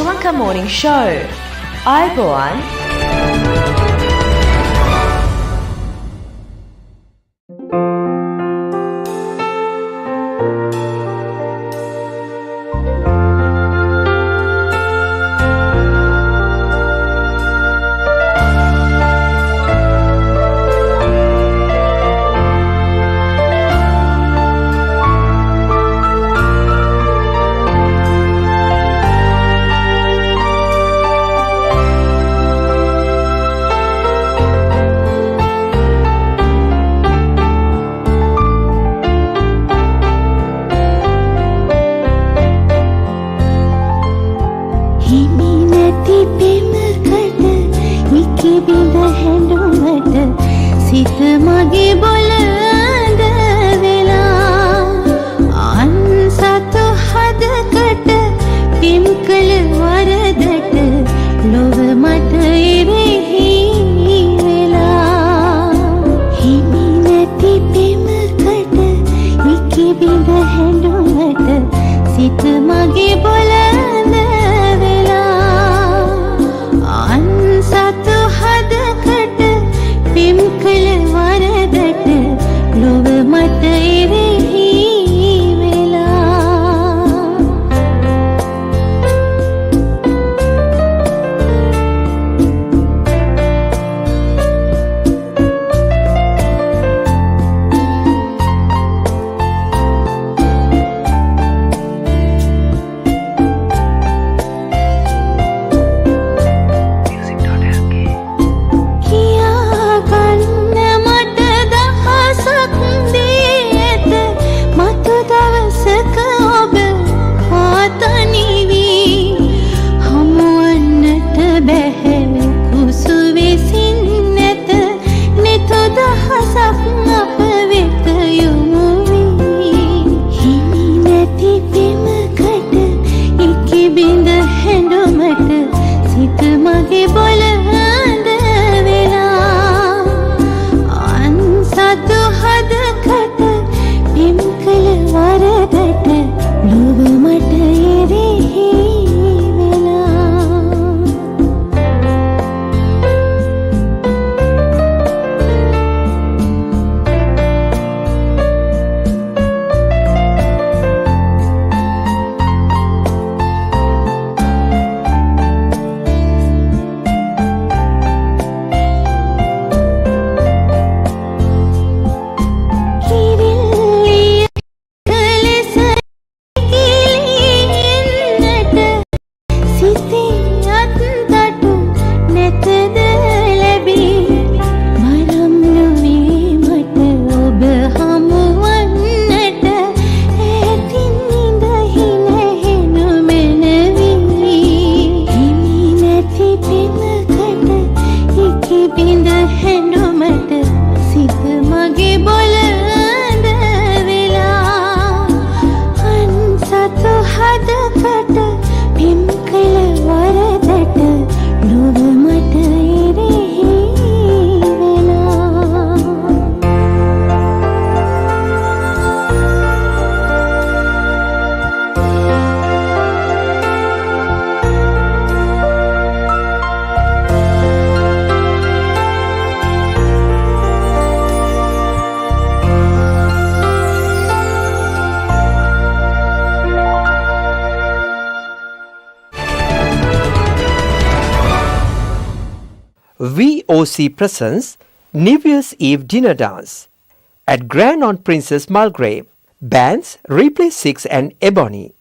Sri Lanka Morning Show. Ayubowan. VOC presents New Year's Eve dinner dance at Grand on Princess Mulgrave. Bands Replay 6 and Ebony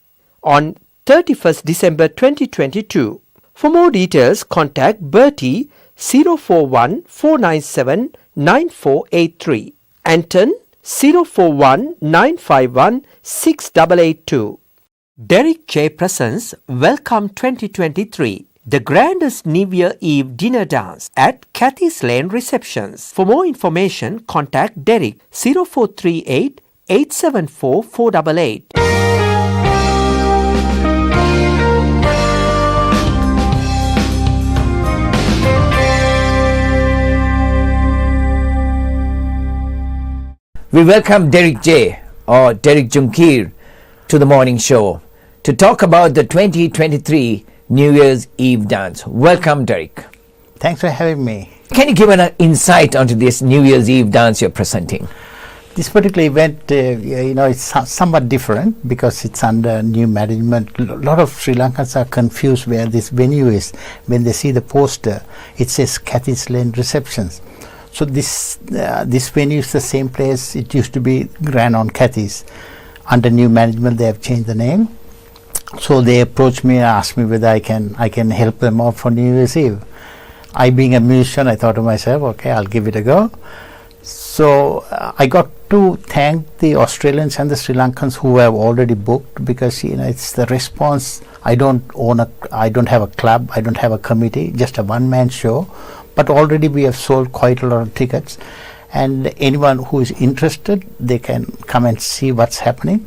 on 31st December 2022. For more details, contact Bertie 041 497 9483. Anton 041 951 6882. Derek J. presents Welcome 2023. The grandest New Year Eve dinner dance at Cathy's Lane Receptions. For more information, contact Derek 0438 874 488. We welcome Derek J. or Derek Junkir to the morning show to talk about the 2023 New Year's Eve dance. Welcome, Derek. Thanks for having me. Can you give an insight onto this New Year's Eve dance you're presenting? This particular event, it's somewhat different because it's under new management. A lot of Sri Lankans are confused where this venue is. When they see the poster, it says Cathy's Lane Receptions. So this venue is the same place it used to be, Grand on Cathy's. Under new management, they have changed the name. So they approached me and asked me whether I can help them out for New Year's Eve. I, being a musician, I thought to myself, okay, I'll give it a go. So I got to thank the Australians and the Sri Lankans who have already booked, because it's the response. I don't have a club, I don't have a committee, just a one-man show, but already we have sold quite a lot of tickets, and anyone who is interested, they can come and see what's happening,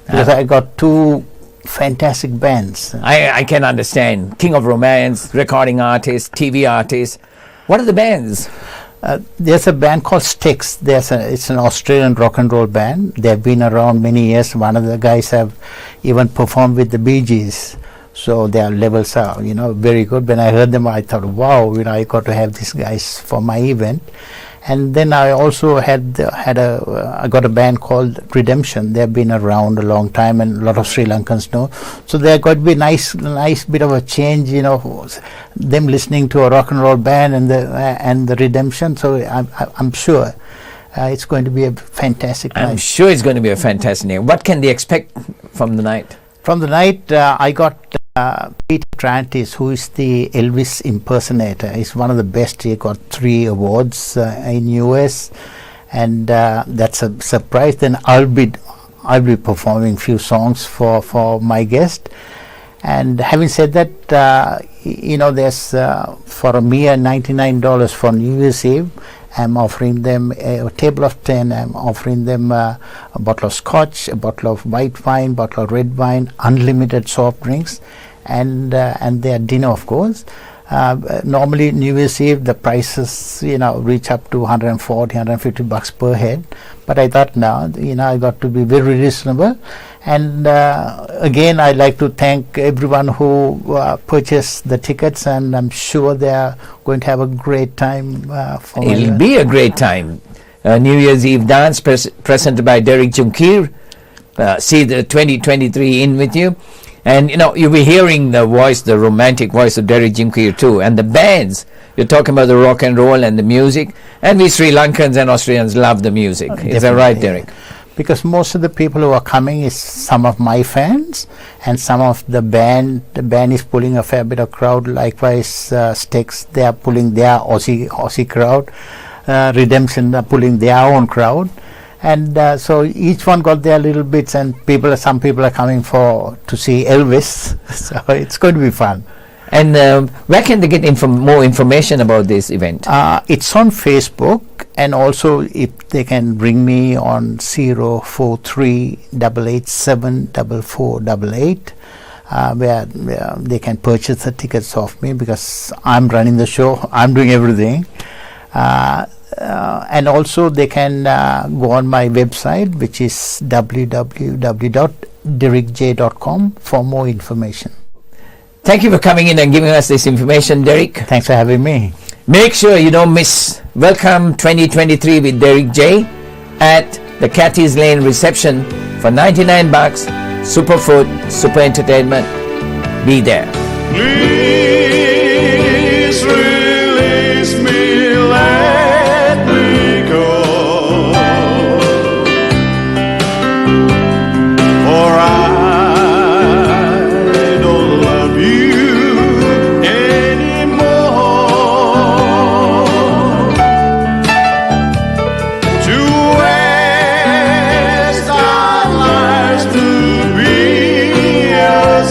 because I got two fantastic bands. I can understand. King of Romance, recording artist, TV artist. What are the bands? There's a band called Styx. It's an Australian rock and roll band. They've been around many years. One of the guys have even performed with the Bee Gees. So their levels are, very good. When I heard them, I thought, wow, I got to have these guys for my event. And then I also I got a band called Redemption. They've been around a long time, and a lot of Sri Lankans know. So there got to be nice bit of a change, them listening to a rock and roll band and the Redemption. So I'm sure it's going to be a fantastic night. I'm sure it's going to be a fantastic night. What can they expect from the night? From the night, I got Peter Trantis, who is the Elvis impersonator. He's one of the best. He got 3 awards in US, and that's a surprise. Then I'll be performing few songs for my guest. And having said that, there's for a mere $99 for New Year's Eve, I'm offering them a table of 10. I'm offering them a bottle of scotch, a bottle of white wine, bottle of red wine, unlimited soft drinks, and their dinner, of course. Normally New Year's Eve the prices reach up to $140, $150 per head, but I thought now I got to be very reasonable. And again, I'd like to thank everyone who purchased the tickets, and I'm sure they are going to have a great time. It'll be a great time. New Year's Eve dance presented by Derek Junkir. See the 2023 in with you. And you'll be hearing the romantic voice of Derek Junkir too. And the bands, you're talking about the rock and roll and the music. And we Sri Lankans and Australians love the music. Is that right, Derek? Because most of the people who are coming is some of my fans, and some of the band is pulling a fair bit of crowd. Likewise, Styx, they are pulling their Aussie crowd. Redemption are pulling their own crowd, and so each one got their little bits. And some people are coming to see Elvis, so it's going to be fun. And where can they get more information about this event? It's on Facebook, and also if they can ring me on 043-887-4488, where they can purchase the tickets off me, because I'm running the show, I'm doing everything. And also they can go on my website, which is www.derekj.com, for more information. Thank you for coming in and giving us this information, Derek. Thanks for having me. Make sure you don't miss Welcome 2023 with Derek J at the Cathy's Lane reception for $99. Super food, super entertainment. Be there. Please release me, let me go, for I don't love you anymore. To waste our lives to be as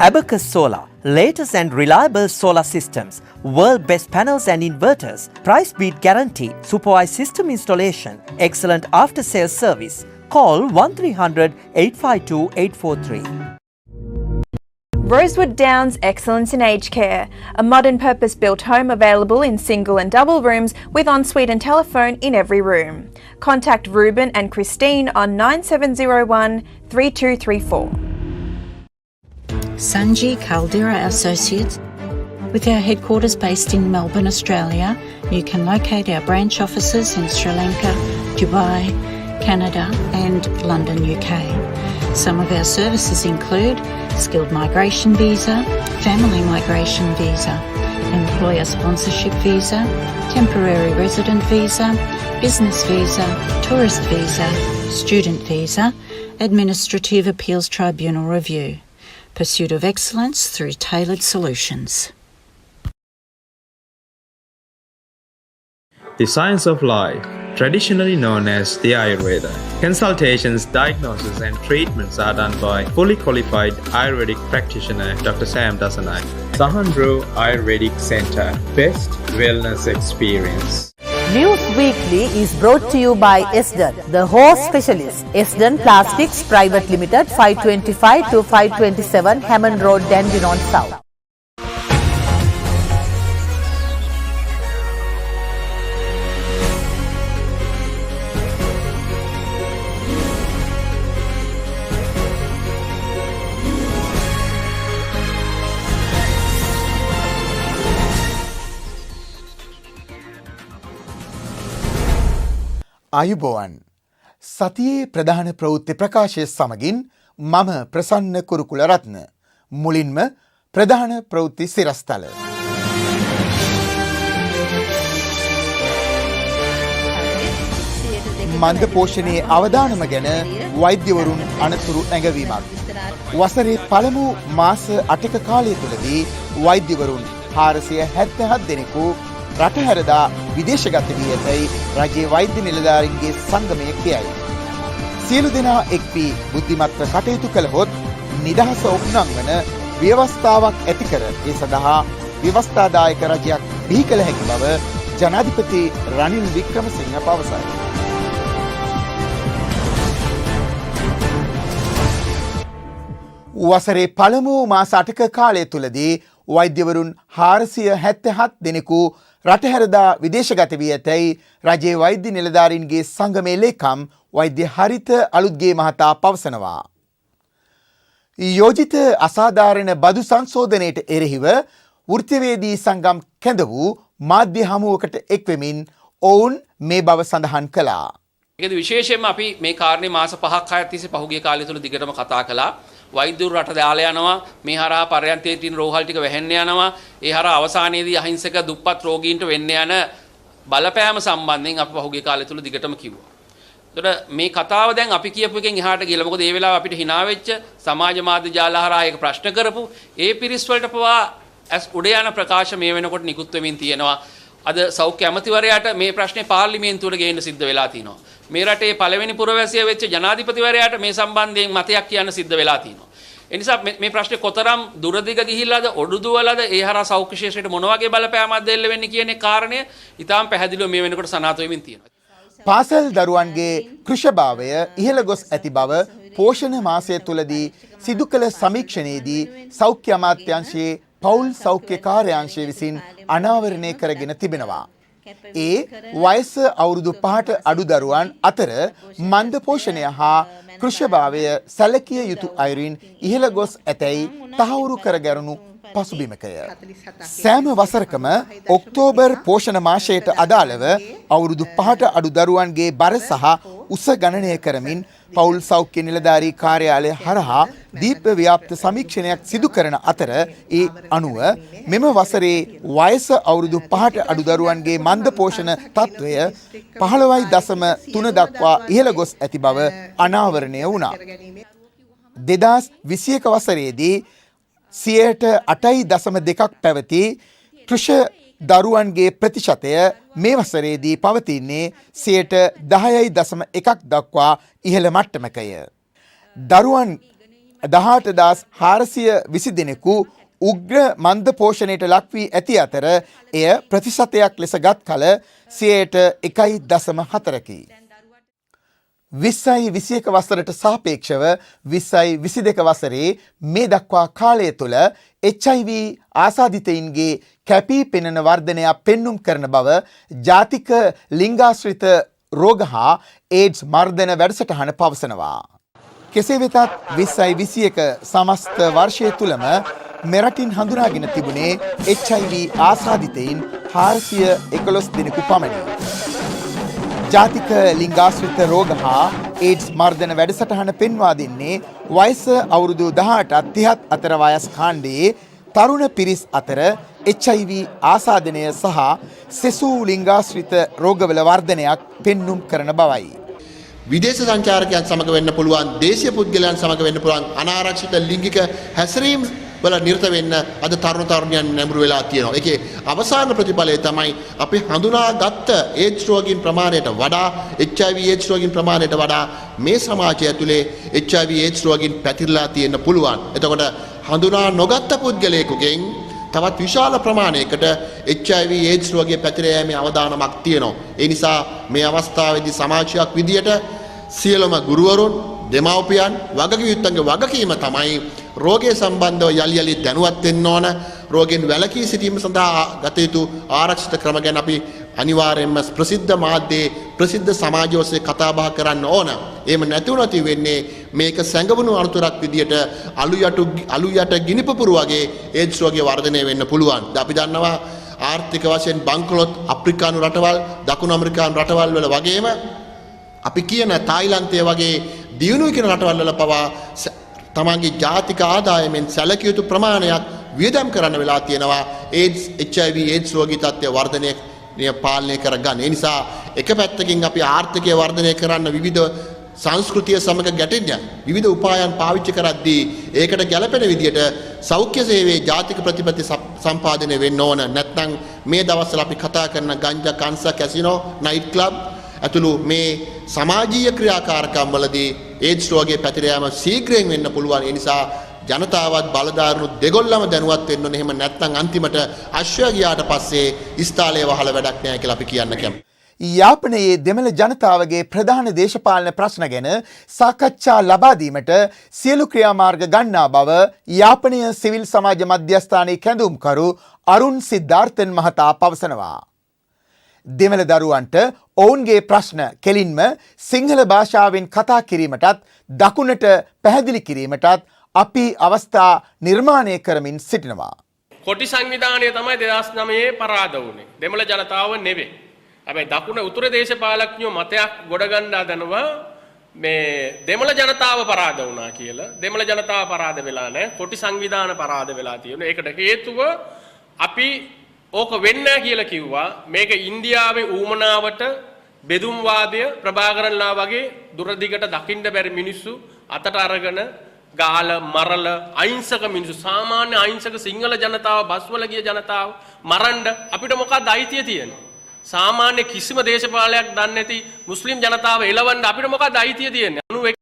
Abacus Solar, latest and reliable solar systems, world best panels and inverters, price beat guarantee, supervised system installation, excellent after sales service. Call 1300 852 843. Rosewood Downs Excellence in Aged Care, a modern purpose-built home available in single and double rooms with ensuite and telephone in every room. Contact Ruben and Christine on 9701 3234. Sanji Caldera Associates. With our headquarters based in Melbourne, Australia, you can locate our branch offices in Sri Lanka, Dubai, Canada and London, UK. Some of our services include skilled migration visa, family migration visa, employer sponsorship visa, temporary resident visa, business visa, tourist visa, student visa, administrative appeals tribunal review. Pursuit of excellence through tailored solutions. The science of life, traditionally known as the Ayurveda. Consultations, diagnosis and treatments are done by fully qualified Ayurvedic practitioner Dr. Sam Dasanay. Sahandro Ayurvedic Centre, best wellness experience. News Weekly is brought to you by Esden, the horse specialist. Esden Plastics Private Limited, 525 to 527 Hammond Road, Dandenong South. ආයුබෝවන් සතියේ ප්‍රධාන ප්‍රවෘත්ති ප්‍රකාශය සමගින් මම ප්‍රසන්න කුරුකුල රත්න මුලින්ම ප්‍රධාන ප්‍රවෘත්ති සිරස්තල මන්ද පෝෂණයේ අවදානම ගැන වෛද්‍යවරුන් අනතුරු ඇඟවීමක් වසරේ පළමු මාස 8ක කාලය තුලදී වෛද්‍යවරුන් 477 දෙනෙකු රටහැරදා විදේශගත වී ඇතැයි රජයේ වෛද්‍ය නිලධාරීන්ගේ සංගමය කියයි. සියලු දෙනා එක් වී බුද්ධිමත්ව කටයුතු කළහොත් නිදහස උපනංවන ව්‍යවස්ථාවක් ඇති කර ඒ සඳහා ව්‍යවස්ථාදායක රජයක් බිහි කළ හැකි බව ජනාධිපති රනිල් වික්‍රමසිංහ පවසයි. වසරේ පළමු මාස 8ක කාලය තුලදී වෛද්‍යවරුන් 477 දෙනෙකු රටහැරදා විදේශගත වී ඇතැයි රජයේ වෛද්‍ය නිලධාරීන්ගේ සංගමේ ලේකම් වෛද්‍ය හරිත අලුත්ගේ මහතා පවසනවා. යෝජිත අසාධාරණ බදු සංශෝධනයට එරෙහිව වෘත්තීයවේදී සංගම් කැඳ වූ මාධ්‍ය හමුවකට එක්වෙමින් ඔවුන් මේ බව සඳහන් කළා. ඒකද විශේෂයෙන්ම අපි මේ කාරණේ මාස 5ක් 6ක් තිස්සේ පහුගිය කාලය තුල දිගටම කතා කළා. වෛද්‍යවරු රට දාලා යනවා, මේ හරහා පර්යන්තයේ තියෙන රෝහල් ටික වැහෙන්න යනවා, ඒ හරහා අවසානයේදී අහිංසක දුප්පත් රෝගීන්ට වෙන්න යන බලපෑම සම්බන්ධයෙන් අපි පහුගිය කාලය තුල දිගටම කිව්වා. ඒතර මේ කතාව දැන් අපි කියපු එකෙන් එහාට ගිහලා මොකද ඒ වෙලාව අපිට hina වෙච්ච සමාජ මාධ්‍ය ජාල හරහා ඒක ප්‍රශ්න කරපු ඒ පිරිස් වලට පවා ඇස් උඩ යන ප්‍රකාශ මේ වෙනකොට නිකුත් වෙමින් තියෙනවා. අද සෞඛ්‍ය ඇමතිවරයාට මේ ප්‍රශ්නේ පාර්ලිමේන්තුවට ගේන්න සිද්ධ වෙලා තිනවා. මේ රටේ පළවෙනි පුරවැසියා වෙච්ච ජනාධිපතිවරයාට මේ සම්බන්ධයෙන් මතයක් කියන්න සිද්ධ වෙලා තිනවා. ඒ නිසා මේ ප්‍රශ්නේ කොතරම් දුරදිග ගිහිල්ලාද ඔඩුදුවලද ඒ හරහා සෞඛ්‍ය ශාස්ත්‍රයට මොන වගේ බලපෑමක් දෙල්ල වෙන්නේ කියන කාරණය ඉතාම පැහැදිලිව මේ වෙනකොට සනාථ වෙමින් තියෙනවා. පාසල් දරුවන්ගේ කෘෂභාවය ඉහළ ගොස් ඇති බව පෝෂණ මාසය තුලදී සිදු කළ සමීක්ෂණයේදී සෞඛ්‍ය අමාත්‍යාංශයේ පෞල් සෞඛ්‍ය කාර්යාංශය විසින් අනාවරණය කරගෙන තිබෙනවා. ඒ වයස අවුරුදු 5ට අඩු දරුවන් අතර මන්ද පෝෂණය හා කෘෂභාවය සැලකිය යුතු අයුරින් ඉහළ ගොස් ඇතැයි තහවුරු කරගැරුණු පසුබිමකය. සෑම වසරකම ඔක්තෝබර් පෝෂණ මාසයට අදාළව අවුරුදු 5ට අඩු දරුවන්ගේ බර සහ උස ගණනය කරමින් පෞල් සෞඛ්‍ය නිලධාරී කාර්යාලය හරහා දීප්ත ව්‍යාප්ත සමීක්ෂණයක් සිදු කරන අතර ඒ අනුව මෙම වසරේ වයස අවුරුදු 5ට අඩු දරුවන්ගේ මන්ද පෝෂණ තත්ත්වය 15.3 දක්වා ඉහළ ගොස් ඇති බව අනාවරණය වුණා. 2021 වසරේදී 8.2% පැවති කෘෂ දරුවන්ගේ ප්‍රතිශතය මේ වසරේදී පවතින්නේ 10.1% දක්වා ඉහළ මට්ටමකය. දරුවන් 18,420 දෙනෙකු උග්‍ර මන්ද පෝෂණයට ලක් වී ඇති අතර එය ප්‍රතිශතයක් ලෙස ගත් කල 1.4කි. 2021 වසරට සාපේක්ෂව 2022 වසරේ මේ දක්වා කාලය තුළ HIV ආසාදිතයින්ගේ කැපී පෙනෙන වර්ධනයක් පෙන්눔 කරන බව ජාතික ලිංගාශ්‍රිත රෝග හා ඒඩ්ස් මර්ධන වැඩසටහන පවසනවා. කෙසේ වෙතත් 2021 සමස්ත වර්ෂය තුළම මෙරටින් හඳුනාගෙන තිබුණේ HIV ආසාදිතයින් 411 දෙනෙකු පමණි. ජාතික ලිංගාශ්‍රිත රෝග හා ඒඩ්ස් මර්ධන වැඩසටහන පෙන්වා දෙන්නේ වයස අවුරුදු 18ත් 30ත් අතර වයස් කාණ්ඩයේ තරුණ පිරිස් අතර HIV ආසාදනය සහ සෙසු ලිංගාශ්‍රිත රෝගවල වර්ධනයක් පෙන්눔 කරන බවයි. විදේශ සංචාරකයන් සමග වෙන්න පුළුවන්, දේශීය පුද්ගලයන් සමග වෙන්න පුළුවන් අනාරක්ෂිත ලිංගික හැසිරීම් වල නිරත වෙන්න අද තරුණ තරුණියන් නැඹුරු වෙලා තියෙනවා. ඒකේ අවසාන ප්‍රතිඵලය තමයි අපි හඳුනාගත්ත AIDS රෝගීන් ප්‍රමාණයට වඩා HIV AIDS රෝගීන් ප්‍රමාණයට වඩා මේ සමාජය ඇතුලේ HIV AIDS රෝගීන් පැතිරලා තියෙන්න පුළුවන්. එතකොට හඳුනා නොගත්ත පුද්ගලයෙකුගෙන් තවත් විශාල ප්‍රමාණයකට HIV AIDS රෝගය පැතිර යාමේ අවදානමක් තියෙනවා. ඒ නිසා මේ අවස්ථාවේදී සමාජයක් විදියට සියලුම ගුරුවරුන්, දෙමව්පියන් වගකීම් වගකීම තමයි රෝගය සම්බන්ධව යලි යලි දැනුවත් වෙන්න ඕන. රෝගෙන් වැළකී සිටීම සඳහා ගත යුතු ආරක්ෂිත ක්‍රම ගැන අපි අනිවාර්යයෙන්ම ප්‍රසිද්ධ මාධ්‍යයේ ප්‍රසිද්ධ සමාජ ඔස්සේ කතා බහ කරන්න ඕන. එහෙම නැතුණොත් වෙන්නේ මේක සැඟවුණු අනුතරක් විදියට අලු යට ගිනි පුපුරු වගේ AIDS රෝගය වර්ධනය වෙන්න පුළුවන්. අපි දන්නවා ආර්ථික වශයෙන් බංකොලොත් අප්‍රිකානු රටවල්, දකුණු ඇමරිකානු රටවල් වල වගේම අපි කියන තායිලන්තය වගේ දියුණුව කියන රටවල් වල පවා තමන්ගේ ජාතික ආදායමෙන් සැලකිය යුතු ප්‍රමාණයක් වියදම් කරන්න වෙලා තියෙනවා AIDS HIV AIDS රෝගී තත්ත්වය වර්ධනය පාලනය කරගන්න. ඒ නිසා එක පැත්තකින් අපි ආර්ථිකය වර්ධනය කරන්න විවිධ සංස්කෘතිය සමග ගැටෙන්න විවිධ උපායන් පාවිච්චි කරද්දී ඒකට ගැළපෙන විදියට සෞඛ්‍ය සේවයේ ජාතික ප්‍රතිපත්ති සම්පාදනය වෙන්න ඕන. නැත්නම් මේ දවස්වල අපි කතා කරන ගංජා, කන්සා, කැසිනෝ, නයිට් ක්ලබ් ඇතුළු මේ සමාජීය ක්‍රියාකාරකම් වලදී AIDS රෝගයේ පැතිර යාම ශීඝ්‍රයෙන් වෙන්න පුළුවන්. ඒ නිසා ජනතාවත් බලධාරීනුත් දෙගොල්ලම දැනුවත් වෙන්න ඕනේ. එහෙම නැත්නම් අන්තිමට අශ්වය ගියාට පස්සේ ස්ථාලයේ වහල වැඩක් නැහැ කියලා අපි කියන්න කැමතියි. යාපනයේ දෙමළ ජනතාවගේ ප්‍රධාන දේශපාලන ප්‍රශ්න ගැන සාකච්ඡා ලබා දීමට සියලු ක්‍රියාමාර්ග ගන්නා බව යාපනය සිවිල් සමාජ මධ්‍යස්ථානයේ කැඳවුම්කරු අරුන් සිද්ධාර්ථන් මහතා පවසනවා. දෙමළ දරුවන්ට ඔවුන්ගේ ප්‍රශ්න කෙලින්ම සිංහල භාෂාවෙන් කතා කිරීමටත් දකුණට පැහැදිලි කිරීමටත් අපි අවස්ථා නිර්මාණය කරමින් සිටිනවා. කොටි සංවිධානය තමයි 2009 පරාද වුණේ. දෙමළ ජනතාව නෙවෙයි. හැබැයි දකුණ උතුර දේශපාලඥයෝ මතයක් ගොඩගන්න හදනවා මේ දෙමළ ජනතාව පරාද වුණා කියලා. දෙමළ ජනතාව පරාද වෙලා නැහැ. කොටි සංවිධාන පරාද වෙලා තියෙනවා. ඒකට හේතුව අපි ඕක වෙන්නේ කියලා කිව්වා. මේක ඉන්දියාවේ ඌමනාවට බෙදුම්වාදය ප්‍රභාකරන්ලා වගේ දුරදිගට දකින්න බැරි මිනිස්සු අතට අරගෙන ගාල මරල අහිංසක මිනිස්සු, සාමාන්‍ය අහිංසක සිංහල ජනතාව, බස්වල ගිය ජනතාව මරන්න අපිට මොකක්ද අයිතිය තියෙන්නේ? සාමාන්‍ය කිසිම දේශපාලනයක් දන්නේ නැති මුස්ලිම් ජනතාව එලවන්න අපිට මොකක්ද අයිතිය තියෙන්නේ?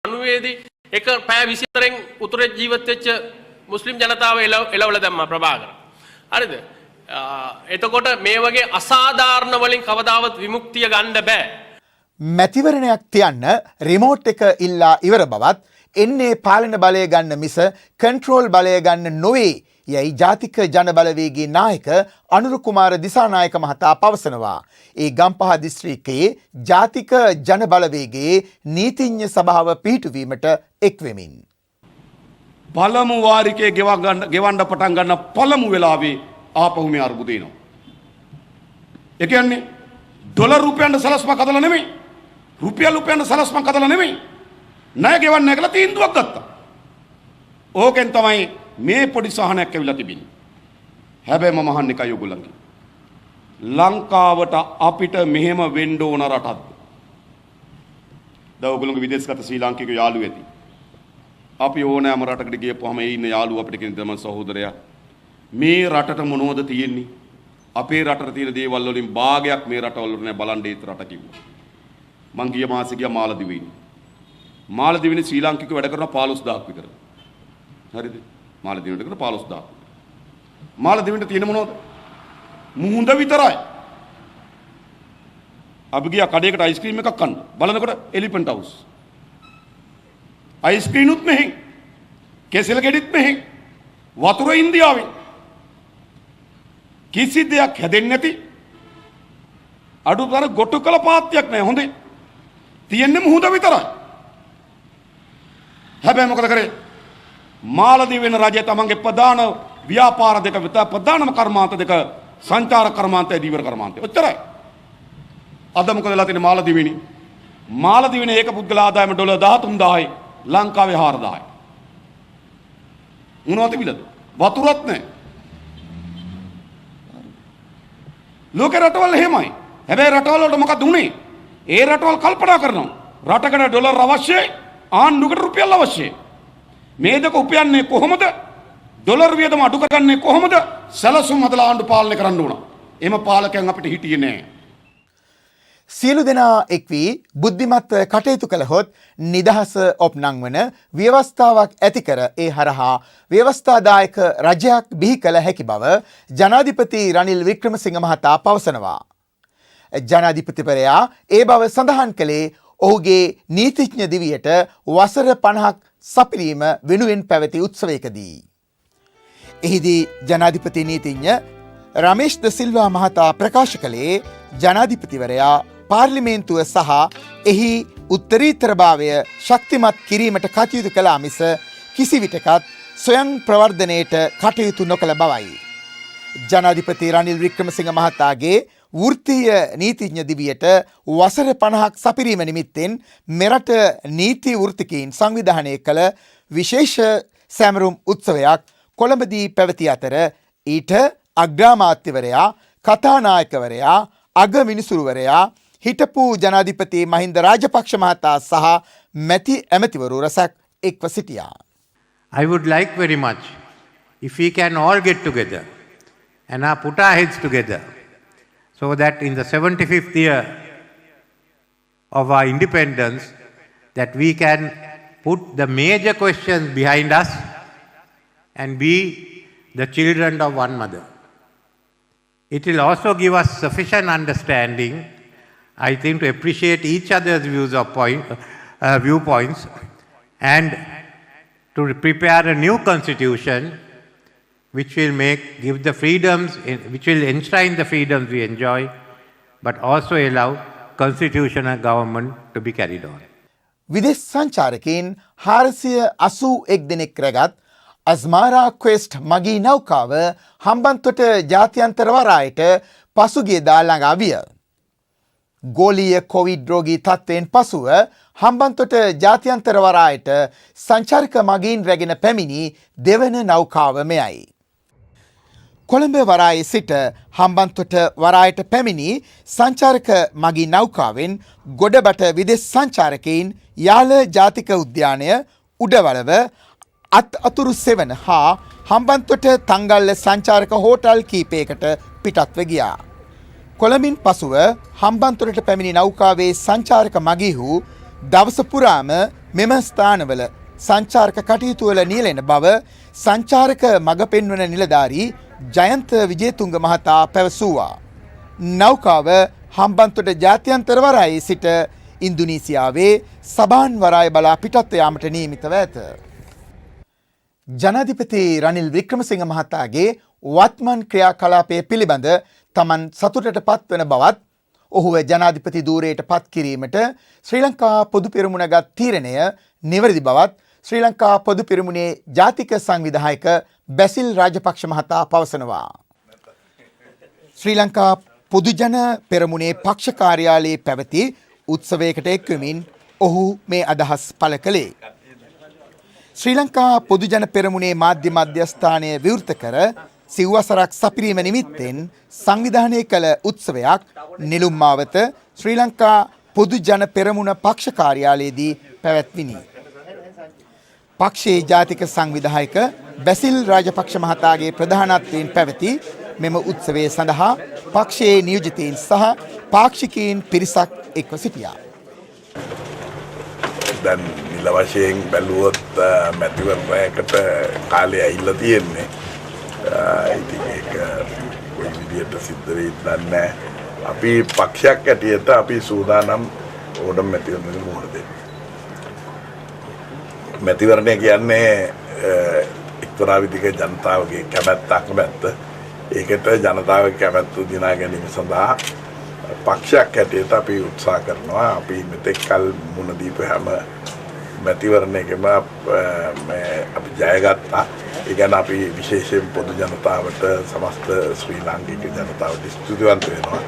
91 එක පැය 24න් උතුරේ ජීවත් වෙච්ච මුස්ලිම් ජනතාව එලවලා දැම්මා ප්‍රභාකර. හරිද? එතකොට මේ වගේ අසාධාරණ වලින් කවදාවත් විමුක්තිය ගන්න බෑ. මැතිවරණයක් තියන්න රිමෝට් එක ඉල්ලා ඉවර බවත් එන්නේ පාලන බලය ගන්න මිස කන්ට්‍රෝල් බලය ගන්න නොවේ යයි ජාතික ජන බලවේගයේ නායක අනුර කුමාර දිසානායක මහතා පවසනවා. ඒ ගම්පහ දිස්ත්‍රික්කයේ ජාතික ජන බලවේගයේ නීතිඥ සභාව පිහිටුවීමට එක් වෙමින් පළමු වාරිකයේ ගෙවන්න පටන් ගන්න පළමු වෙලාවේ ආපහු මේ අර්බුද එනවා. ඒ කියන්නේ ඩොලර් රුපියල් සලස්මක් හදලා නෙමෙයි. රුපියල් සලස්මක් හදලා නෙමෙයි. ණය ගෙවන්න කියලා තීන්දුවක් ගත්තා. ඕකෙන් තමයි මේ පොඩි සහනයක් ඇවිල්ලා තිබෙන්නේ. හැබැයි මම අහන්නේ එකයි ඔයගොල්ලන්ගේ. ලංකාවට අපිට මෙහෙම වෙන්න ඕන රටක්ද? දැන් ඔයගොල්ලෝගේ විදේශගත ශ්‍රී ලාංකිකයෝ යාළුවෝ ඇති. අපි ඕනෑම රටකට ගියපුවාම ඒ ඉන්න යාළුවෝ අපිට කියන තමයි සහෝදරයා මේ රටට මොනවද තියෙන්නේ? අපේ රටට තියෙන දේවල් වලින් භාගයක් මේ රටවල නෑ බලන්න ඒත් රට කිව්වා. මං ගිය මාසේ ගියා මාලදිවයින්. මාලදිවයිනේ ශ්‍රී ලාංකික වැඩ කරන 15000ක් විතර. හරිද? මාලදිවයිනට කරන 15000ක්. මාලදිවයිනට තියෙන මොනවද? මුහුඳ විතරයි. අපි ගියා කඩේකට අයිස්ක්‍රීම් එකක් කන්න. බලනකොට එලිෆන්ට් හවුස්. අයිස්ක්‍රීම් උත් මෙහෙන්. කෙසෙල් ගෙඩිත් මෙහෙන්. වතුර ඉන්දියාවෙන්. කිසි දෙයක් හැදෙන්නේ නැති අඩුතර ගොටු කළ පාත්‍යක් නෑ හොඳේ. තියෙන්නේ මුහුද විතරයි. හැබැයි මොකද කරේ? මාලදිවයින රජය තමන්ගේ ප්‍රධාන ව්‍යාපාර දෙක විතර ප්‍රධානම කර්මාන්ත දෙක සංචාර කර්මාන්තය දීවර කර්මාන්තය. ඔච්චරයි. අද මොකද වෙලා තියෙන්නේ මාලදිවයිනේ? මාලදිවයිනේ ඒක පුද්ගල ආදායම ඩොලර් 13000යි ලංකාවේ 4000යි. මොනවද තිබිලද? වතුරත් නැහැ. ලෝක රටවල් එහෙමයි. හැබැයි රටවල් වලට මොකද උනේ? ඒ රටවල් කල්පනා කරනවා. රටකට ඩොලර් අවශ්‍යයි, ආණ්ඩුවකට රුපියල් අවශ්‍යයි. මේ දෙක උපයන්නේ කොහොමද? ඩොලර් වියදම අඩු කරගන්නේ කොහොමද? සැලසුම් හදලා ආණ්ඩු පාලනය කරන්න උනා. එම පාලකයන් අපිට හිටියේ නෑ. සියලු දෙනා එක් වී බුද්ධිමත්ව කටයුතු කළහොත් නිදහස ඔප්නංවන ව්‍යවස්ථාවක් ඇති කර ඒ හරහා ව්‍යවස්ථාදායක රජයක් බිහි කළ හැකි බව ජනාධිපති රනිල් වික්‍රමසිංහ මහතා පවසනවා. ජනාධිපතිවරයා ඒ බව සඳහන් කළේ ඔහුගේ නීතිඥ දිවියට වසර 50ක් සපිරීම වෙනුවෙන් පැවති උත්සවයකදී. එහිදී ජනාධිපති නීතිඥ රමේෂ් ද සිල්වා මහතා ප්‍රකාශ කළේ ජනාධිපතිවරයා පාර්ලිමේන්තුව සහ එහි උත්තරීතරභාවය ශක්තිමත් කිරීමට කටයුතු කළා මිස කිසිවිටකත් ස්වයං ප්‍රවර්ධනයට කටයුතු නොකළ බවයි. ජනාධිපති රනිල් වික්‍රමසිංහ මහතාගේ වෘත්තීය නීතිඥ දිවියට වසර 50ක් සපිරීම නිමිත්තෙන් මෙරට නීති වෘත්තිකයින් සංවිධානය කළ විශේෂ සැමරුම් උත්සවයක් කොළඹදී පැවති අතර ඊට අග්‍රාමාත්‍යවරයා, කතානායකවරයා, අගමිනිසුරුවරයා, හිටපු ජනාධිපති මහින්ද රාජපක්ෂ මහතා සහ මැති ඇමතිවරු රැසක් එක්ව සිටියා. I would like very much if we can all get together and put our heads together so that in the 75th year of our independence that we can put the major questions behind us and be the children of one mother. It will also give us sufficient understanding, I think, to appreciate each other's viewpoints and to prepare a new constitution which will give the freedoms, which will enshrine the freedoms we enjoy, but also allow constitutional government to be carried on. විදේශ සංචාරකයන් 481 දෙනෙක් රැගත් අස්මාරා quest මගී නෞකාව Hambantota ජාත්‍යන්තර වරායට පසුගියදා ළඟා විය. ගෝලීය Covid රෝගී තත්ත්වයෙන් පසුව හම්බන්තොට ජාත්‍යන්තර වරායට සංචාරක මගීන් රැගෙන පැමිණි දෙවන නෞකාව මෙයයි. කොළඹ වරායේ සිට හම්බන්තොට වරායට පැමිණි සංචාරක මගී නෞකාවෙන් ගොඩබට විදේශ සංචාරකයින් යාල ජාතික උද්‍යානය, උඩවලව, අතුරු සෙවන හා හම්බන්තොට තංගල්ල සංචාරක හෝටල් කීපයකට පිටත්ව ගියා. කොළඹින් පසුව හම්බන්තොටට පැමිණි නෞකාවේ සංචාරක මගීහු දවස පුරාම මෙම ස්ථානවල සංචාරක කටයුතු වල නියැලෙන බව සංචාරක මඟ පෙන්වන නිලධාරී ජයන්ත විජේතුංග මහතා පැවසුවා. නෞකාව හම්බන්තොට ජාත්‍යන්තර වරායේ සිට ඉන්දුනීසියාවේ සබාන් වරාය බලා පිටත්ව යාමට නියමිතව ඇත. ජනාධිපති රනිල් වික්‍රමසිංහ මහතාගේ වත්මන් ක්‍රියාකලාපය පිළිබඳ තමන් සතුටට පත්වන බවත් ඔහුව ජනාධිපති ධූරයට පත් කිරීමට ශ්‍රී ලංකා පොදු පෙරමුණගත් තීරණය නිවැරදි බවත් ශ්‍රී ලංකා පොදු පෙරමුණේ ජාතික සංවිධායක බැසිල් රාජපක්ෂ මහතා පවසනවා. ශ්‍රී ලංකා පොදුජන පෙරමුණේ පක්ෂ කාර්යාලයේ පැවති උත්සවයකට එක්වමින් ඔහු මේ අදහස් පළ කළේ. ශ්‍රී ලංකා පොදුජන පෙරමුණේ මාධ්‍ය මධ්‍යස්ථානය විවෘත කර සිව්වසරක් සපිරීම නිමිත්තෙන් සංවිධානය කළ උත්සවයක් නිලුම් මාවත ශ්‍රී ලංකා පොදුජන පෙරමුණ පක්ෂ කාර්යාලයේදී පැවැත්විණි. පක්ෂයේ ජාතික සංවිධායක බැසිල් රාජපක්ෂ මහතාගේ ප්‍රධානත්වයෙන් පැවති මෙම උත්සවය සඳහා පක්ෂයේ නියෝජිතයින් සහ පාක්ෂිකයින් පිරිසක් එක්ව සිටියා. දැන් නිල වශයෙන් බැලුවොත් මැතිවරණයකට කාලය ඇවිල්ලා තියෙන්නේ. ඉතින් ඒක කොයි විදියට සිද්ධ වෙයිද දන්නේ නැහැ. අපි පක්ෂයක් ඇටියට අපි සූදානම් ඕනම මැතිවරණයකට මුහුණ දෙන්න. මැතිවරණය කියන්නේ එක්තරා විදිහක ජනතාවගේ කැමැත්තක් නැත්ත. ඒකට ජනතාවගේ කැමැත්ත දිනා ගැනීම සඳහා පක්ෂයක් හැටියට අපි උත්සාහ කරනවා. අපි මෙතෙක් කල මුණ දීපු හැම මැතිවරණයකම අපි ජයගත්තා. ඒ කියන්නේ අපි විශේෂයෙන් පොදු ජනතාවට සමස්ත ශ්‍රී ලාංකික ජනතාවට ස්තුතිවන්ත වෙනවා.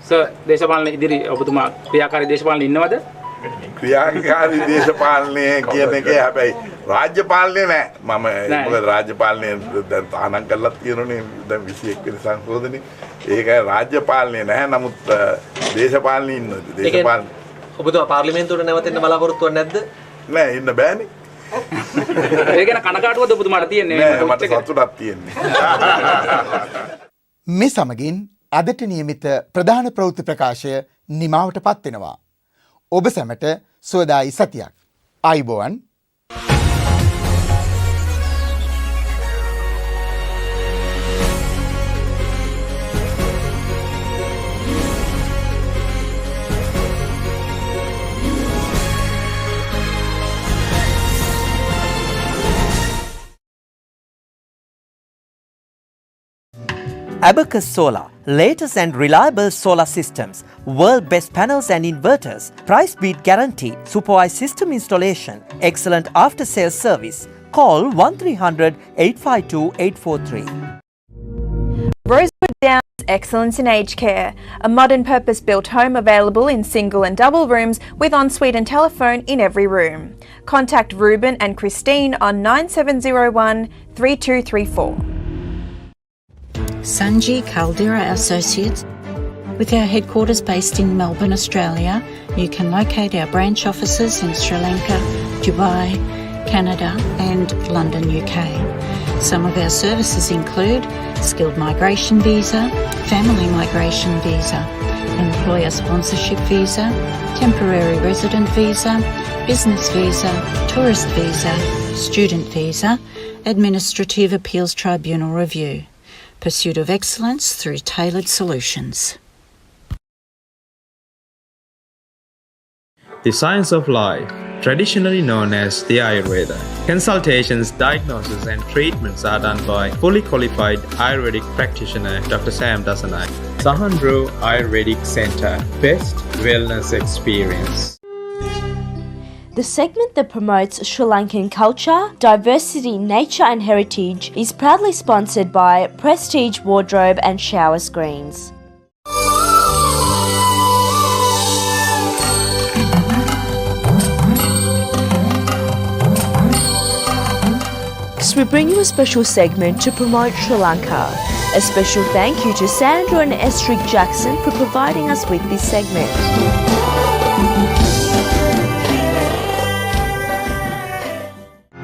සර් දේශපාලන ඉදිරි ඔබතුමා ක්‍රියාකාරී දේශපාලන ඉන්නවද? ක්‍රියාකාරී දේශපාලනය කියන එක හැබැයි රාජ්‍ය පාලනය නෑ. මොකද රාජ්‍ය පාලනය දැන් තහනම් කරලා තියෙනනේ දැන් 21 වෙනි සංශෝධනයේ. ඒක රාජ්‍ය පාලනය නැහැ. නමුත් දේශපාලනය ඉන්නවා. දේශපාලන ඔබතුමා පාර්ලිමේන්තුවට නැවතෙන්න බලාපොරොත්තු වෙන්නේ නැද්ද? නෑ ඉන්න බෑනේ. ඒ ගැන කනකාටුවද ඔබතුමාට තියෙන්නේ? නෑ මට සතුටක් තියෙන්නේ. මේ සමගින් අදට නියමිත ප්‍රධාන ප්‍රවෘත්ති ප්‍රකාශය නිමාවට පත් වෙනවා. ඔබ සැමට සුවදායි සතියක්. ආයුබෝවන්. Abacus Solar, latest and reliable solar systems, world best panels and inverters, price beat guarantee, supervised system installation, excellent after sales service. Call 1300 852 843. Rosewood Downs Excellence in Aged Care, a modern purpose-built home available in single and double rooms with ensuite and telephone in every room. Contact Ruben and Christine on 9701 3234. Sanji Caldera Associates. With our headquarters based in Melbourne, Australia, you can locate our branch offices in Sri Lanka, Dubai, Canada and London, UK. Some of our services include skilled migration visa, family migration visa, employer sponsorship visa, temporary resident visa, business visa, tourist visa, student visa, administrative appeals tribunal review. Pursuit of excellence through tailored solutions. The science of life, traditionally known as the Ayurveda. Consultations, diagnosis and treatments are done by fully qualified Ayurvedic practitioner Dr. Sam Dasanai. Sahandro Ayurvedic Centre, best wellness experience. The segment that promotes Sri Lankan culture, diversity, nature and heritage is proudly sponsored by Prestige Wardrobe and Shower Screens. We bring you a special segment to promote Sri Lanka. A special thank you to Sandra and Estrid Jackson for providing us with this segment.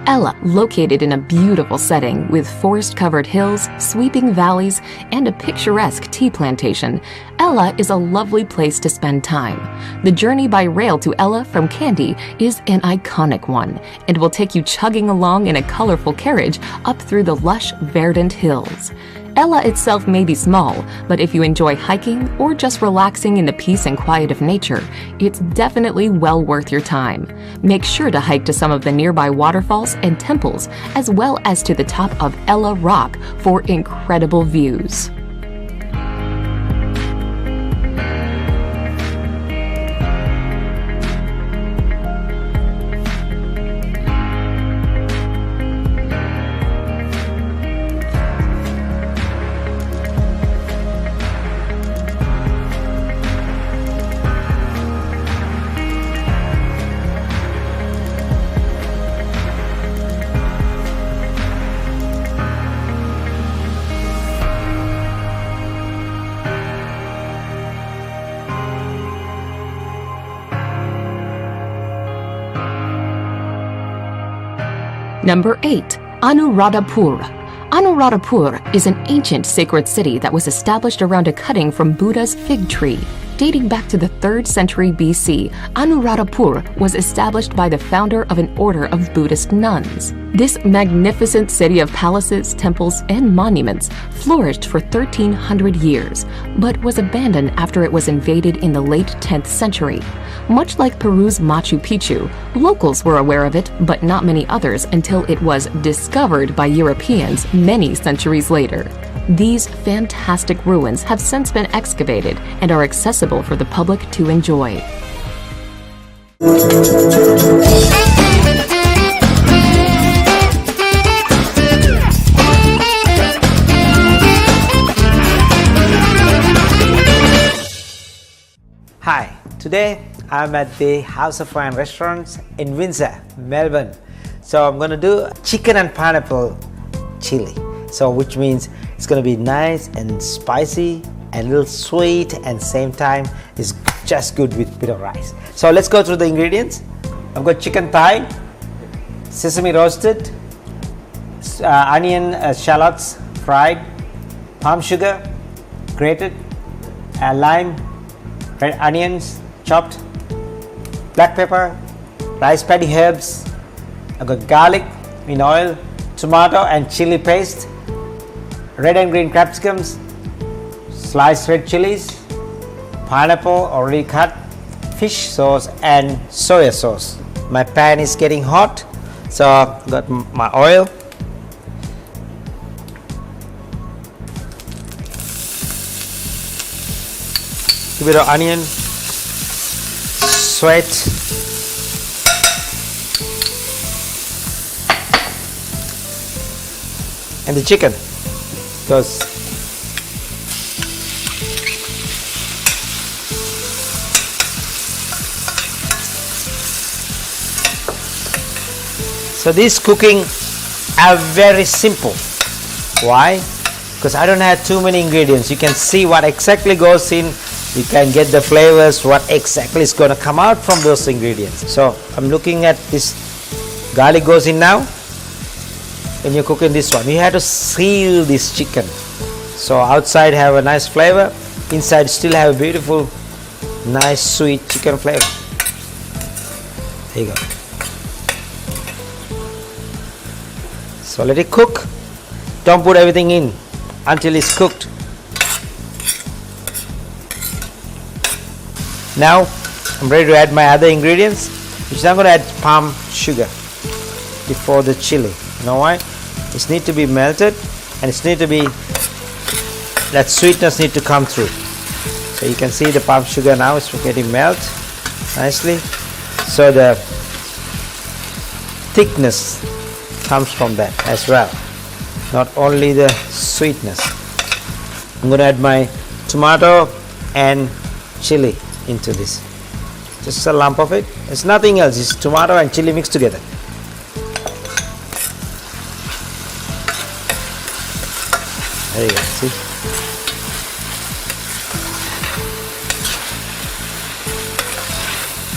Ella, located in a beautiful setting with forest-covered hills, sweeping valleys, and a picturesque tea plantation, Ella is a lovely place to spend time. The journey by rail to Ella from Kandy is an iconic one and will take you chugging along in a colorful carriage up through the lush, verdant hills. Ella itself may be small, but if you enjoy hiking or just relaxing in the peace and quiet of nature, it's definitely well worth your time. Make sure to hike to some of the nearby waterfalls and temples, as well as to the top of Ella Rock for incredible views. Number 8. Anuradhapur. Anuradhapur is an ancient sacred city that was established around a cutting from Buddha's fig tree. Dating back to the 3rd century BC, Anuradhapur was established by the founder of an order of Buddhist nuns. This magnificent city of palaces, temples, and monuments flourished for 1300 years, but was abandoned after it was invaded in the late 10th century. Much like Peru's Machu Picchu, locals were aware of it, but not many others until it was discovered by Europeans many centuries later. These fantastic ruins have since been excavated and are accessible for the public to enjoy. Hi, today I'm at the House of Wine Restaurants in Windsor, Melbourne. So I'm going to do chicken and pineapple chili. So which means it's going to be nice and spicy and a little sweet, and same time is just good with bit of rice. So let's go through the ingredients. I've got chicken thigh, sesame roasted, onion shallots fried, palm sugar grated, lime, red onions chopped, black pepper, rice paddy herbs. I've got garlic in oil, tomato and chili paste, red and green capsicums, sliced red chilies, pineapple already cut, fish sauce and soya sauce. My pan is getting hot, so I've got my oil. A bit of onion, sweat, and the chicken goes. So these cooking are very simple. Why? Because I don't have too many ingredients. You can see what exactly goes in. You can get the flavors, what exactly is going to come out from those ingredients. So I'm looking at this. Garlic goes in now. When you're cooking this one, you have to seal this chicken. So outside have a nice flavor, inside still have a beautiful, nice sweet chicken flavor. There you go. So let it cook. Don't put everything in until it's cooked. Now I'm ready to add my other ingredients, which is I'm going to add palm sugar before the chili. You know why? It needs to be melted, and it needs to be, that sweetness needs to come through. So you can see the palm sugar now is getting melt nicely. So the thickness comes from that as well, not only the sweetness. I'm going to add my tomato and chili into this. Just a lump of it. It's nothing else. It's tomato and chili mixed together. There you go. See?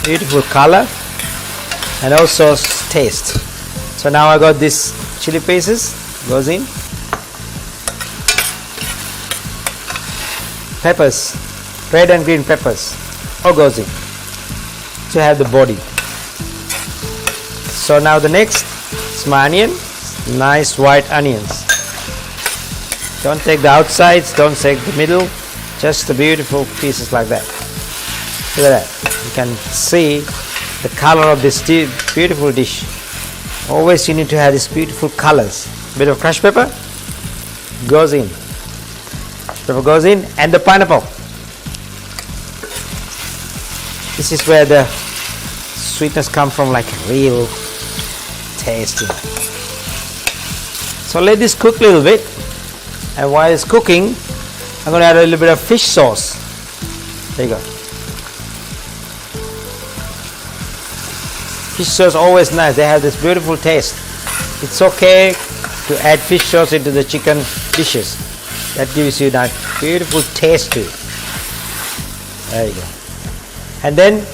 Beautiful color and also taste. So now I got this chili pastes goes in. Peppers, red and green peppers, all goes in to have the body. So now the next is my onion, nice white onions. Don't take the outsides, don't take the middle, just the beautiful pieces like that. Look at that. You can see the color of this beautiful dish. Always you need to have these beautiful colors. Bit of crushed pepper goes in. Pepper goes in, and the pineapple. This is where the sweetness comes from, like real tasting. So let this cook a little bit. And while it's cooking, I'm going to add a little bit of fish sauce. There you go. Fish sauce always nice. They have this beautiful taste. It's okay to add fish sauce into the chicken dishes. That gives you that beautiful taste to it. There you go. And then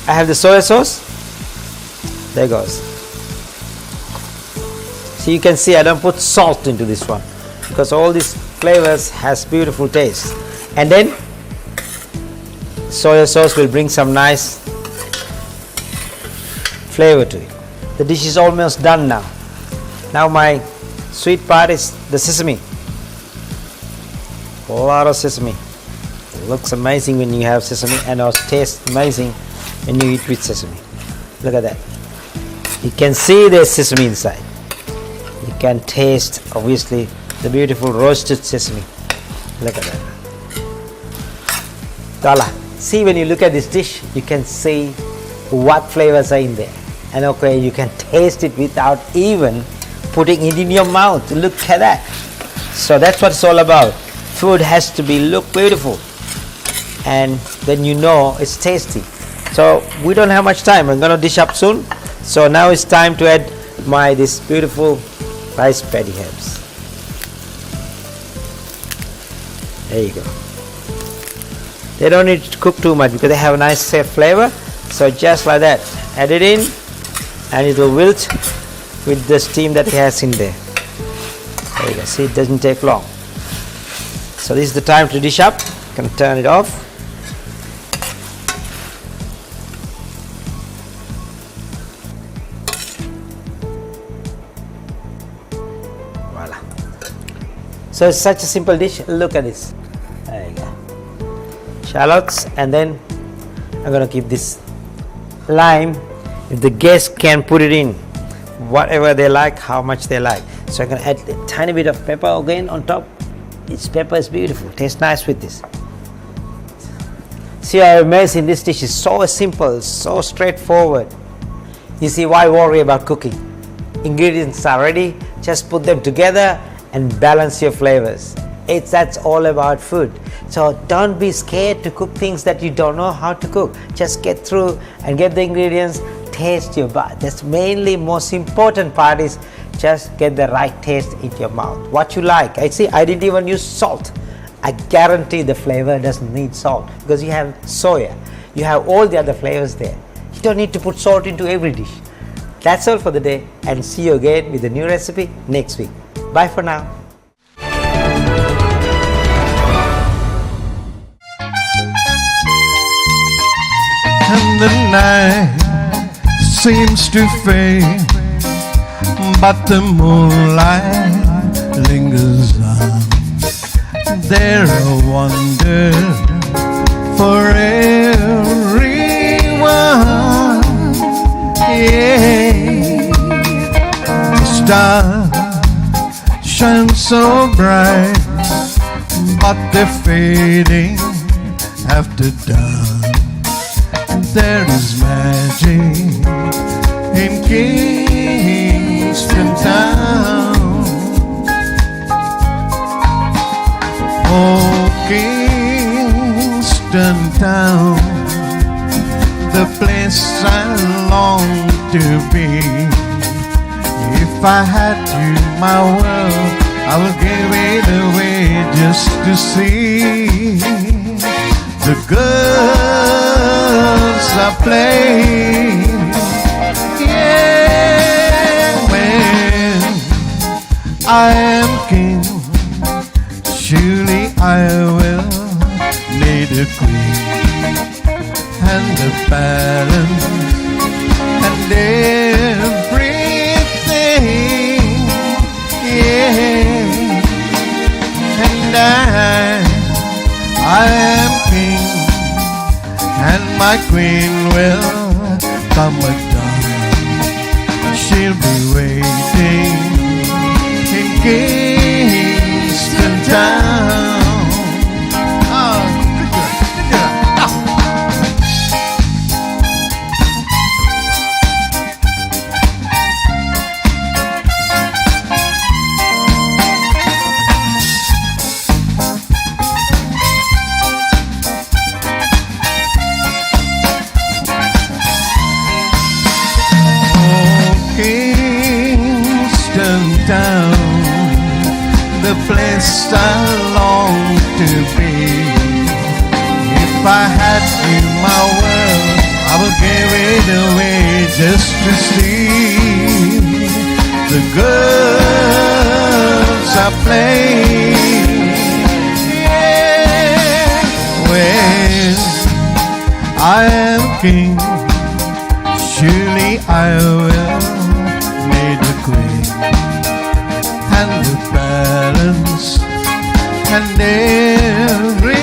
I have the soya sauce. There it goes. So you can see I don't put salt into this one, because all these flavors has beautiful taste. And then soya sauce will bring some nice flavor to it. The dish is almost done now. Now my sweet part is the sesame. A lot of sesame. It looks amazing when you have sesame, and also tastes amazing when you eat with sesame. Look at that. You can see there's sesame inside. You can taste, obviously, the beautiful roasted sesame. Look at that. Tala, see, when you look at this dish, you can see what flavors are in there. And okay, you can taste it without even putting it in your mouth. Look at that. So that's what it's all about. Food has to be look beautiful, and then you know it's tasty. So we don't have much time. I'm gonna dish up soon. So now it's time to add this beautiful rice paddy herbs. There you go. They don't need to cook too much because they have a nice flavor. So just like that, add it in, and it will wilt with the steam that it has in there. There you go. See, it doesn't take long. So this is the time to dish up. You can turn it off. Voila. So it's such a simple dish. Look at this. There you go. Shallots, and then I'm going to keep this lime. If the guests can put it in, whatever they like, how much they like. So I'm going to add a tiny bit of pepper again on top. Its pepper is beautiful. Tastes nice with this. See how amazing this dish is. So simple, so straightforward. You see, why worry about cooking? Ingredients are ready. Just put them together and balance your flavors. That's all about food. So don't be scared to cook things that you don't know how to cook. Just get through and get the ingredients. Taste your bud. That's mainly most important part, is just get the right taste in your mouth. What you like. I see, I didn't even use salt. I guarantee the flavor doesn't need salt because you have soya. You have all the other flavors there. You don't need to put salt into every dish. That's all for the day, and see you again with a new recipe next week. Bye for now. And the night seems to fade, but the moonlight lingers on. They're a wonder for everyone. Yeah, the stars shine so bright, but they're fading after dawn. There is magic in Kingston Town. Oh, Kingston Town, the place I long to be. If I had you, my world, I would give it away just to see the girls are playing. Yeah, when I am king, surely I will need a queen and a balance and everything. Yeah, and I am king, and my queen will come at dawn. She'll be waiting in Kingston Town. Oh, good job. The place I long to be. If I had you, my world, I would give it away just to see the girls are playing. Yeah, when I am king. Surely I will need the queen and the balance and everything.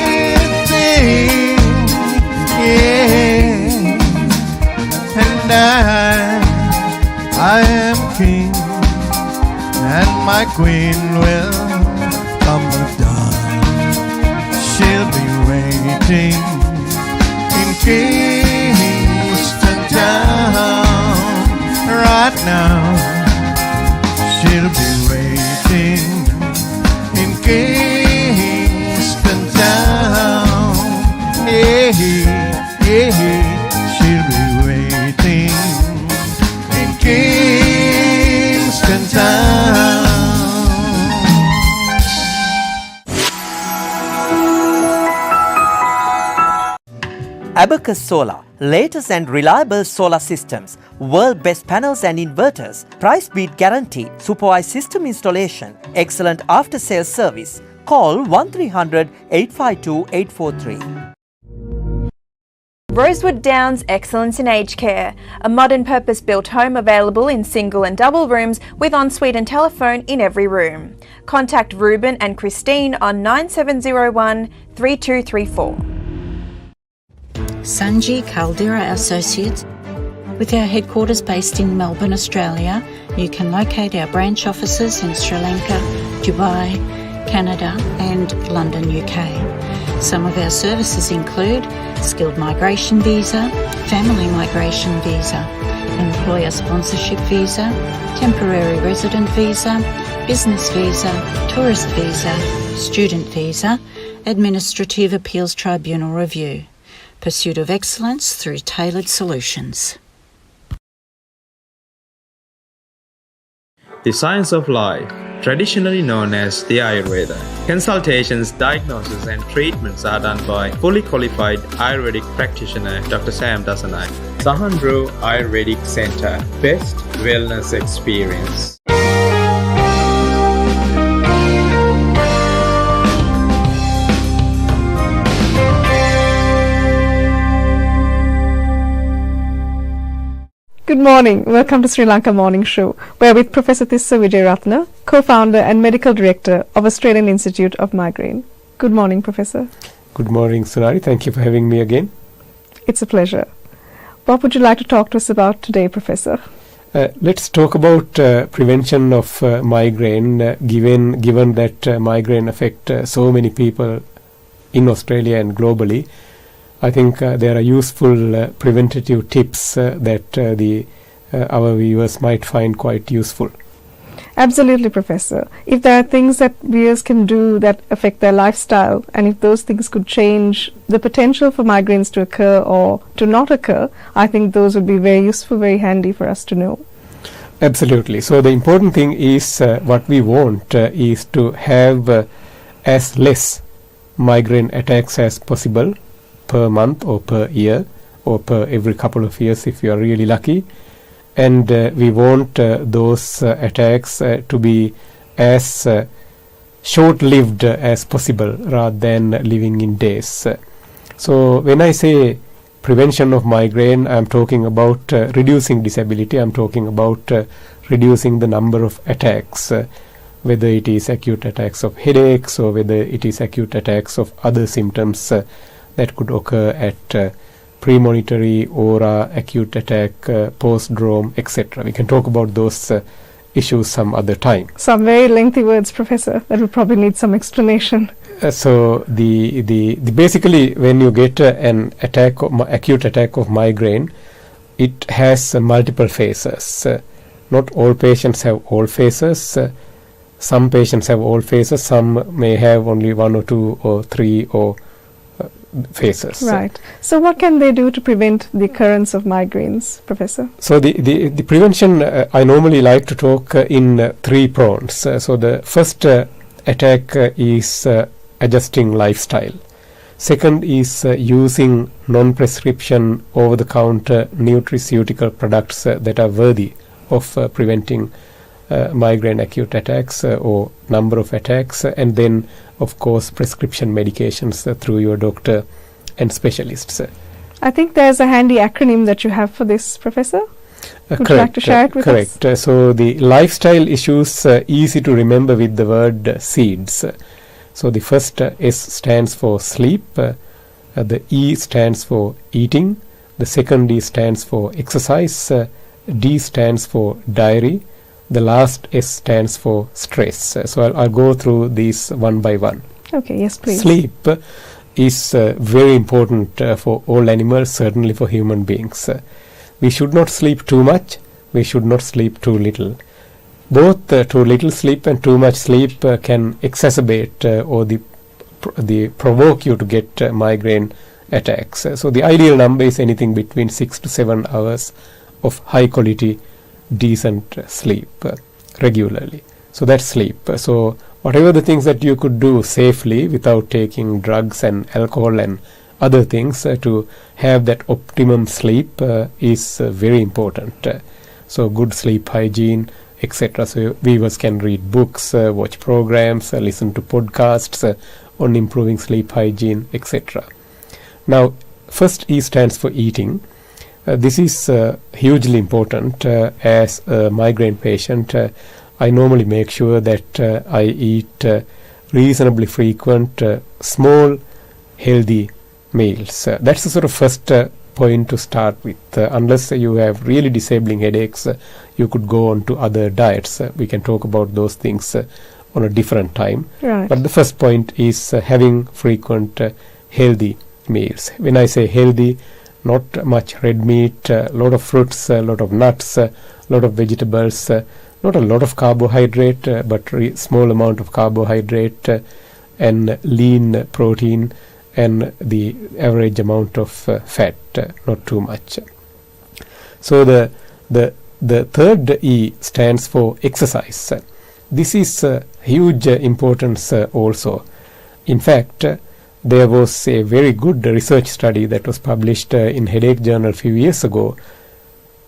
Yeah, and I am king, and my queen will come down. She'll be waiting in Kingston town right now. She'll be waiting in Kingston town. Yeah, yeah, she'll be waiting in Kingston town. Abacus Solar, latest and reliable solar systems, world best panels and inverters, price beat guarantee, supervised system installation, excellent after sales service. Call 1300 852 843. Rosewood Downs Excellence in Aged Care, a modern purpose-built home available in single and double rooms with ensuite and telephone in every room. Contact Ruben and Christine on 9701 3234. Sanji Caldera Associates. With our headquarters based in Melbourne, Australia, you can locate our branch offices in Sri Lanka, Dubai, Canada and London, UK. Some of our services include skilled migration visa, family migration visa, employer sponsorship visa, temporary resident visa, business visa, tourist visa, student visa, administrative appeals tribunal review. Pursuit of excellence through tailored solutions. The science of life, traditionally known as the Ayurveda. Consultations, diagnosis and treatments are done by fully qualified Ayurvedic practitioner Dr. Sam Dasanay. Sahandro Ayurvedic Centre, best wellness experience. Good morning. Welcome to Sri Lanka Morning Show. We're with Professor Tissa Wijeratna, co-founder and medical director of Australian Institute of Migraine. Good morning, Professor. Good morning, Sonali. Thank you for having me again. It's a pleasure. What would you like to talk to us about today, Professor? Let's talk about prevention of migraine, given that migraine affect so many people in Australia and globally. I think there are useful preventative tips that our viewers might find quite useful. Absolutely, Professor. If there are things that viewers can do that affect their lifestyle, and if those things could change the potential for migraines to occur or to not occur, I think those would be very useful, very handy for us to know. Absolutely. So the important thing is what we want is to have as less migraine attacks as possible per month or per year or per every couple of years if you are really lucky. And we want those attacks to be as short-lived as possible rather than living in days. So when I say prevention of migraine, I'm talking about reducing disability. I'm talking about reducing the number of attacks, whether it is acute attacks of headaches or whether it is acute attacks of other symptoms that could occur at premonitory, aura, acute attack, post-drome, etc. We can talk about those issues some other time. Some very lengthy words, Professor, that will probably need some explanation. So the basically when you get an attack, acute attack of migraine, it has multiple phases. Not all patients have all phases. Some patients have all phases. Some may have only 1 or 2 or 3 or phases. Right. So what can they do to prevent the occurrence of migraines, Professor? So the prevention, I normally like to talk in 3 prongs. So the first attack is adjusting lifestyle. Second is using non-prescription over-the-counter nutraceutical products that are worthy of preventing migraine acute attacks or number of attacks, and then of course prescription medications through your doctor and specialists. I think there's a handy acronym that you have for this, Professor. Would you like to share it with us? Correct. So the lifestyle issues easy to remember with the word SEEDS. So the first S stands for sleep, the E stands for eating, the second D stands for exercise, D stands for diary, the last S stands for stress. So I'll go through these one by one. Okay, yes, please. Sleep is very important for all animals, certainly for human beings. We should not sleep too much, we should not sleep too little. Both too little sleep and too much sleep can exacerbate or provoke you to get migraine attacks. So the ideal number is anything between 6 to 7 hours of high quality, decent sleep regularly. So that's sleep. So whatever the things that you could do safely without taking drugs and alcohol and other things to have that optimum sleep is very important. So good sleep hygiene, etc. So viewers can read books, watch programs, listen to podcasts on improving sleep hygiene, etc. Now, first E stands for eating. This is hugely important. As a migraine patient, I normally make sure that I eat reasonably frequent, small, healthy meals. That's the sort of first point to start with. Unless you have really disabling headaches, you could go on to other diets. We can talk about those things on a different time. Right. But the first point is having frequent, healthy meals. When I say healthy, not much red meat, a lot of fruits, a lot of nuts, a lot of vegetables, not a lot of carbohydrate, but small amount of carbohydrate and lean protein and the average amount of fat, not too much. So the third E stands for exercise. This is huge importance also. In fact, there was a very good research study that was published in Headache Journal a few years ago,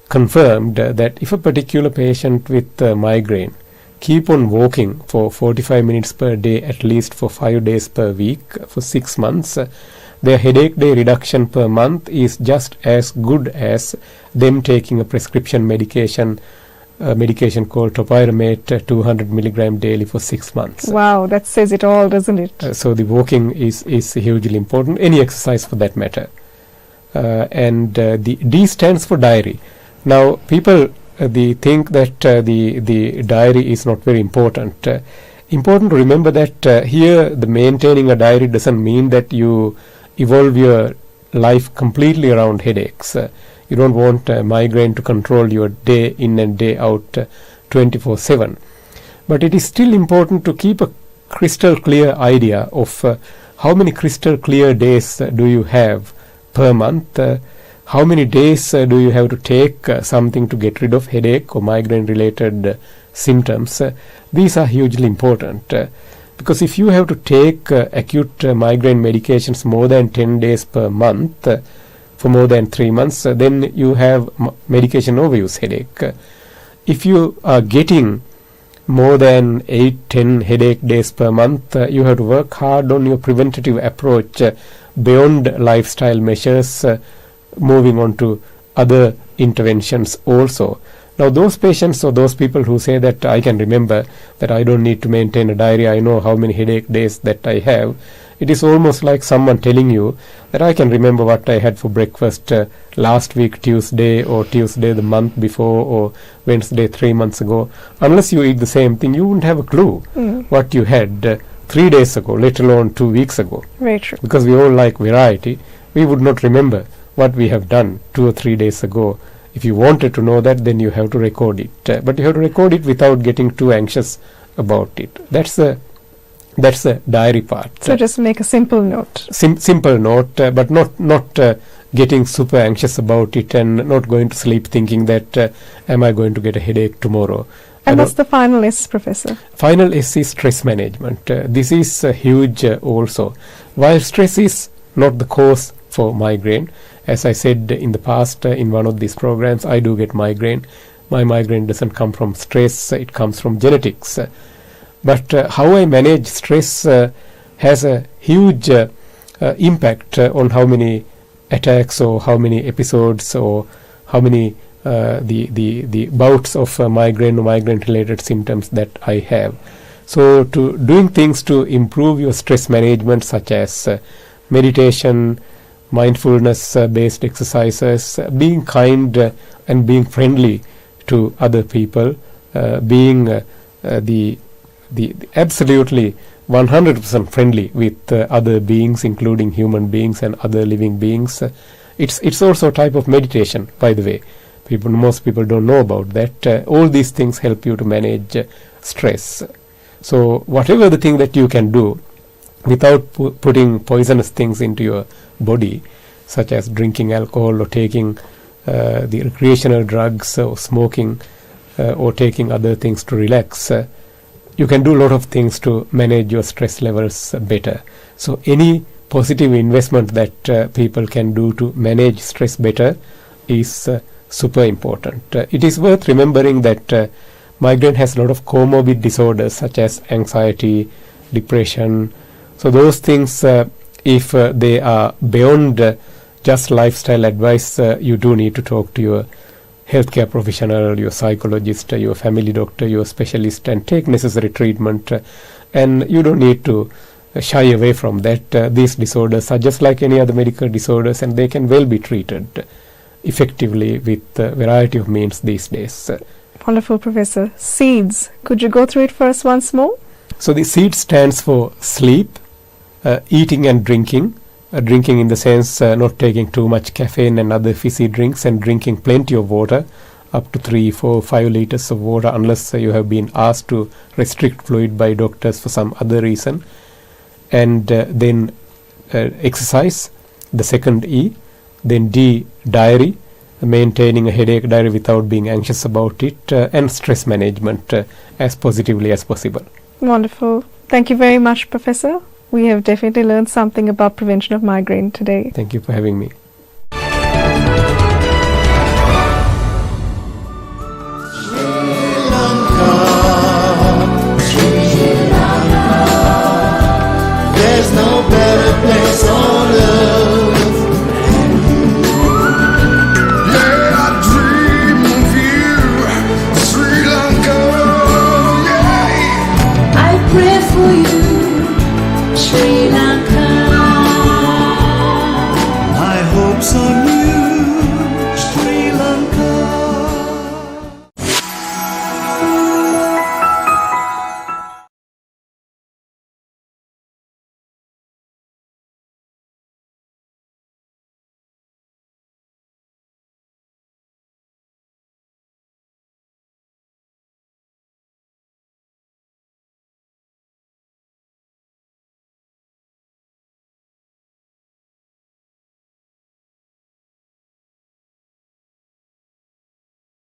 confirmed that if a particular patient with migraine keep on walking for 45 minutes per day, at least for 5 days per week, for 6 months, their headache day reduction per month is just as good as them taking a prescription medication called topiramate 200 milligram daily for 6 months. Wow, that says it all, doesn't it? So the walking is hugely important, any exercise for that matter. And the D stands for diary. Now people they think that the diary is not very important. Important to remember that here the maintaining a diary doesn't mean that you evolve your life completely around headaches. You don't want migraine to control your day in and day out 24/7. But it is still important to keep a crystal clear idea of how many crystal clear days do you have per month. How many days do you have to take something to get rid of headache or migraine related symptoms? These are hugely important because if you have to take acute migraine medications more than 10 days per month for more than 3 months, then you have medication overuse headache. If you are getting more than 8-10 headache days per month, you have to work hard on your preventative approach beyond lifestyle measures, moving on to other interventions also. Now those patients or those people who say that I can remember that I don't need to maintain a diary, I know how many headache days that I have, it is almost like someone telling you that I can remember what I had for breakfast last week Tuesday, or Tuesday the month before, or Wednesday 3 months ago. Unless you eat the same thing, you wouldn't have a clue what you had 3 days ago, let alone 2 weeks ago. Very true. Because we all like variety, we would not remember what we have done 2 or 3 days ago. If you wanted to know that, then you have to record it. But you have to record it without getting too anxious about it. That's the diary part. So just make a simple note. Simple note, but not getting super anxious about it and not going to sleep thinking that am I going to get a headache tomorrow. And what's the final S, Professor? Final S is stress management. This is huge also. While stress is not the cause for migraine, as I said in the past in one of these programs, I do get migraine. My migraine doesn't come from stress, it comes from genetics. But how I manage stress has a huge impact on how many attacks or how many episodes or how many the bouts of migraine or migraine related symptoms that I have. So to doing things to improve your stress management, such as meditation, mindfulness based exercises, being kind and being friendly to other people, being the absolutely 100% friendly with other beings, including human beings and other living beings. It's also a type of meditation, by the way. Most people don't know about that. All these things help you to manage stress. So whatever the thing that you can do without putting poisonous things into your body, such as drinking alcohol or taking the recreational drugs or smoking or taking other things to relax, you can do a lot of things to manage your stress levels better. So any positive investment that people can do to manage stress better is super important. It is worth remembering that migraine has a lot of comorbid disorders such as anxiety, depression. So those things, if they are beyond just lifestyle advice, you do need to talk to your healthcare professional, your psychologist, your family doctor, your specialist, and take necessary treatment. And you don't need to shy away from that. These disorders are just like any other medical disorders, and they can well be treated effectively with a variety of means these days. Wonderful, Professor. SEEDS, could you go through it for us once more? So the SEED stands for sleep, eating and drinking. Drinking in the sense not taking too much caffeine and other fizzy drinks, and drinking plenty of water, up to 3, 4, 5 liters of water, unless you have been asked to restrict fluid by doctors for some other reason. And then exercise, the second E. Then D, diary, maintaining a headache diary without being anxious about it, and stress management as positively as possible. Wonderful. Thank you very much, Professor. We have definitely learned something about prevention of migraine today. Thank you for having me. There's no better place on earth. Yeah, I dream of you, Sri Lanka. Yeah, I pray for you, Sri Lanka.